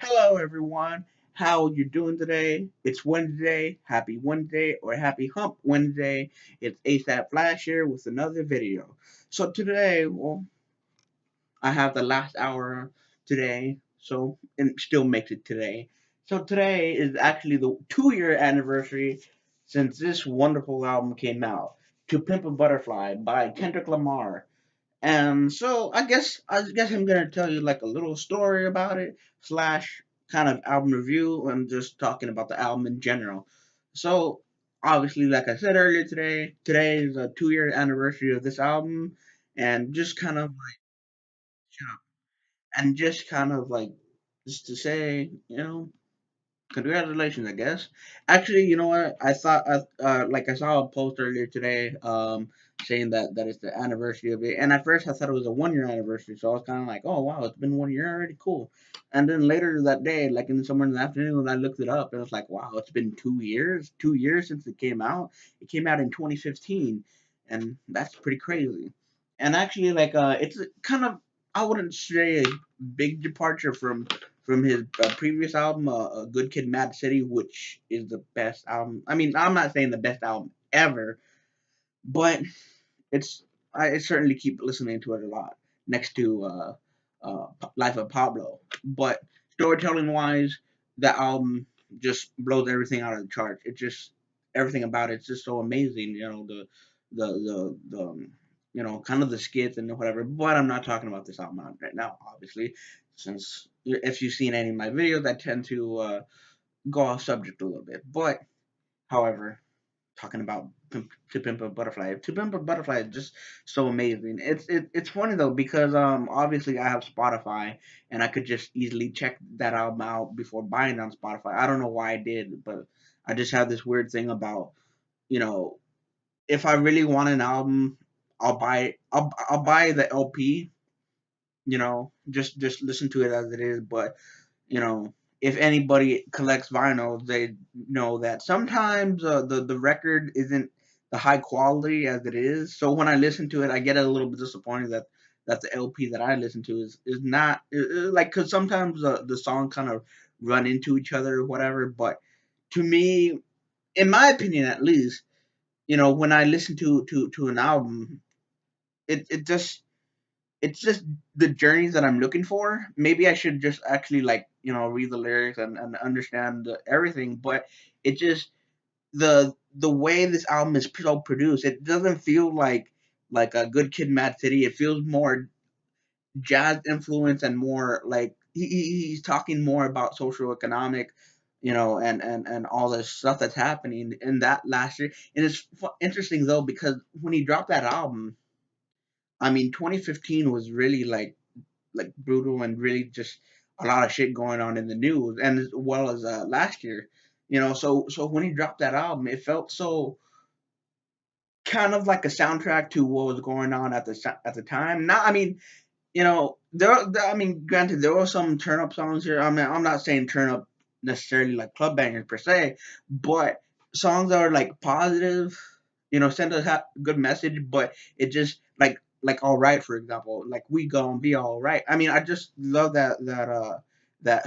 Hello, everyone. How you doing today? It's Wednesday. Happy Wednesday or Happy Hump Wednesday. It's ASAP Flash here with another video. So today, well, I have the last hour today, so and it still makes it today. So today is actually the 2 year anniversary since this wonderful album came out, To Pimp a Butterfly by Kendrick Lamar. And so I guess I'm gonna tell you like a little story about it, slash kind of album review, and just talking about the album in general. So obviously, like I said earlier today is a 2 year anniversary of this album, and just kind of like just kind of like just to say, congratulations, I guess. Actually, you know what? I thought, like I saw a post earlier today, saying that it's the anniversary of it, and at first I thought it was a 1 year anniversary, so I was kind of like, oh wow, it's been 1 year already, cool. And then later that day, like in somewhere in the afternoon, I looked it up, and it was like, wow, it's been 2 years, 2 years since it came out. It came out in 2015, and that's pretty crazy. And actually, like, it's kind of, I wouldn't say a big departure from his previous album, Good Kid, Mad City, which is the best album. I mean, I'm not saying the best album ever, but it's I certainly keep listening to it a lot next to Life of Pablo. But storytelling wise, the album just blows everything out of the charts. It just everything about it's just so amazing. The kind of the skits and whatever. But I'm not talking about this album right now, obviously, since if you've seen any of my videos, I tend to go off subject a little bit. But however, talking about To Pimp a Butterfly. To Pimp a Butterfly is just so amazing. It's funny though because obviously I have Spotify and I could just easily check that album out before buying it on Spotify. I don't know why I did, but I just have this weird thing about you know if I really want an album, I'll buy it. I'll buy the LP. Just listen to it as it is. But you know, if anybody collects vinyl, they know that sometimes the record isn't the high quality as it is. So when I listen to it, I get a little bit disappointed that the LP that I listen to is not like because sometimes the song kind of run into each other or whatever. But to me, in my opinion, at least, when I listen to an album, it just it's just the journeys that I'm looking for. Maybe I should just actually like read the lyrics and understand everything. But it just the way this album is so produced, it doesn't feel like a Good Kid, Mad City. It feels more jazz influence and more like he's talking more about social economic. And all this stuff that's happening in that last year. And it's interesting though because when he dropped that album, I mean, 2015 was really like brutal and really just a lot of shit going on in the news, and as well as last year. So when he dropped that album, it felt so kind of like a soundtrack to what was going on at the time. Not, I mean, I mean, granted, there were some turn up songs here. I mean, I'm not saying turn up necessarily like club bangers per se, but songs that are like positive, send a good message, but it just like all right, for example, like we gonna be all right. I mean, I just love that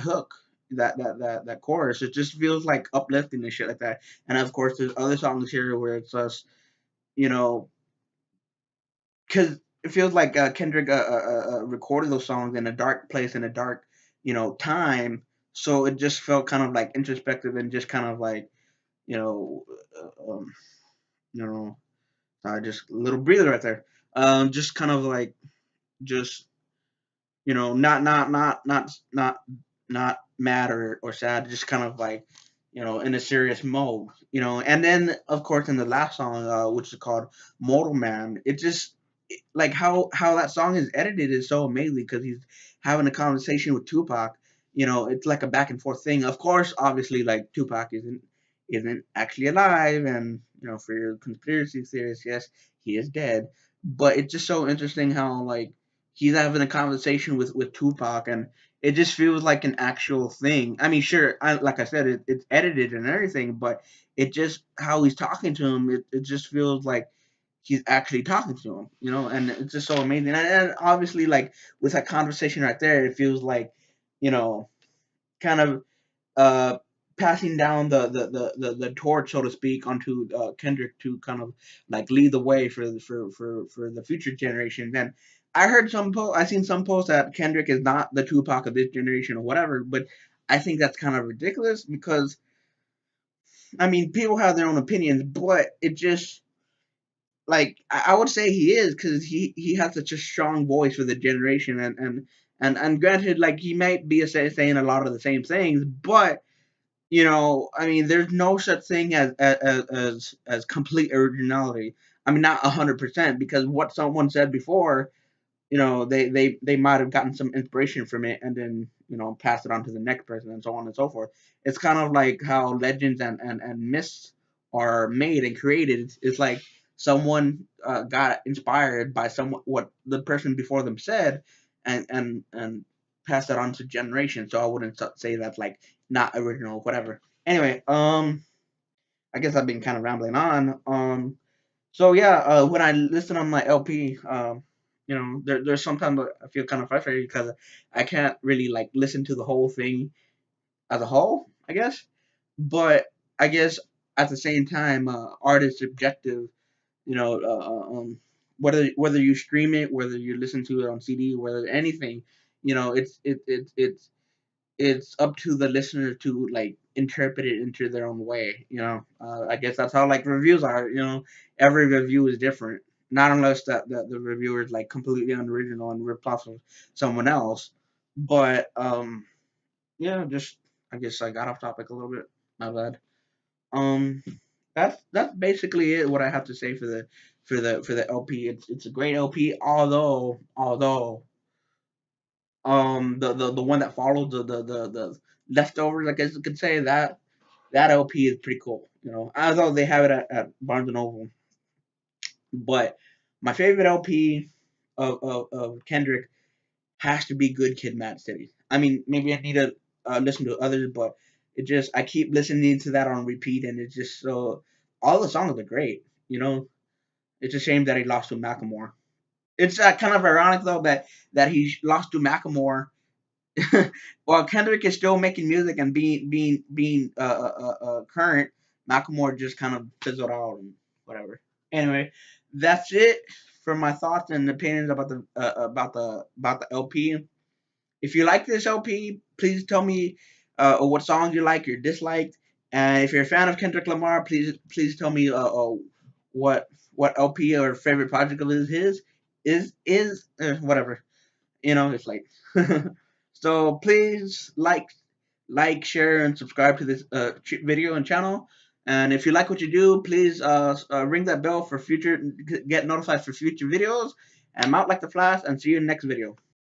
hook, that chorus. It just feels like uplifting and shit like that. And of course, there's other songs here where it's just you know because it feels like Kendrick recorded those songs in a dark place in a dark, time. So it just felt kind of like introspective and just kind of like, you know, uh, um, you know, sorry, just a little breather right there. Just kind of like, just not mad or sad, just kind of like, in a serious mode. And then of course in the last song, which is called Mortal Man, it just like how that song is edited is so amazing because he's having a conversation with Tupac. It's like a back and forth thing. Of course, obviously, like Tupac isn't actually alive, and for your conspiracy theorists, yes, he is dead. But it's just so interesting how like he's having a conversation with Tupac, and it just feels like an actual thing. I mean, sure, like I said, it's edited and everything, but it just how he's talking to him, it just feels like he's actually talking to him, and it's just so amazing. And obviously, like with that conversation right there, it feels like, you know, kind of uh, passing down the torch, so to speak, onto Kendrick to kind of like lead the way for the future generations. And I seen some posts that Kendrick is not the Tupac of this generation or whatever, but I think that's kind of ridiculous because I mean people have their own opinions, but it just like I would say he is because he has such a strong voice for the generation and granted like he might be saying a lot of the same things, but I mean, there's no such thing as complete originality. I mean, not 100% because what someone said before, they might have gotten some inspiration from it and then pass it on to the next person and so on and so forth. It's kind of like how legends and myths are made and created. It's like someone got inspired by someone what the person before them said and passed that on to generations. So I wouldn't say that's like not original, whatever. Anyway, I guess I've been kind of rambling on. So yeah, when I listen on my LP, there's sometimes I feel kind of frustrated because I can't really like listen to the whole thing as a whole, I guess. But I guess at the same time, art is subjective. You know, whether you stream it, whether you listen to it on CD, whether anything, it's up to the listener to like interpret it into their own way. I guess that's how like reviews are. Every review is different. Not unless that the reviewer is like completely unoriginal and ripped off of someone else. But yeah, just I guess I got off topic a little bit. My bad. Um, that's basically it. What I have to say for the LP. It's a great LP. Although the one that followed the leftovers, I guess you could say that LP is pretty cool. Although they have it at Barnes and Noble, but my favorite LP of Kendrick has to be Good Kid, Mad City. I mean, maybe I need to listen to others, but I keep listening to that on repeat, and it's just so all the songs are great. It's a shame that he lost to Macklemore. It's kind of ironic though that he lost to Macklemore while Kendrick is still making music and being current. Macklemore just kind of fizzled out and whatever. Anyway, that's it for my thoughts and opinions about the LP. If you like this LP, please tell me what songs you like or disliked. And if you're a fan of Kendrick Lamar, please tell me what LP or favorite project of his is whatever. It's like so. Please share, and subscribe to this video and channel. And if you like what you do, please ring that bell for future, get notified for future videos. And mount like the flash, and see you in the next video.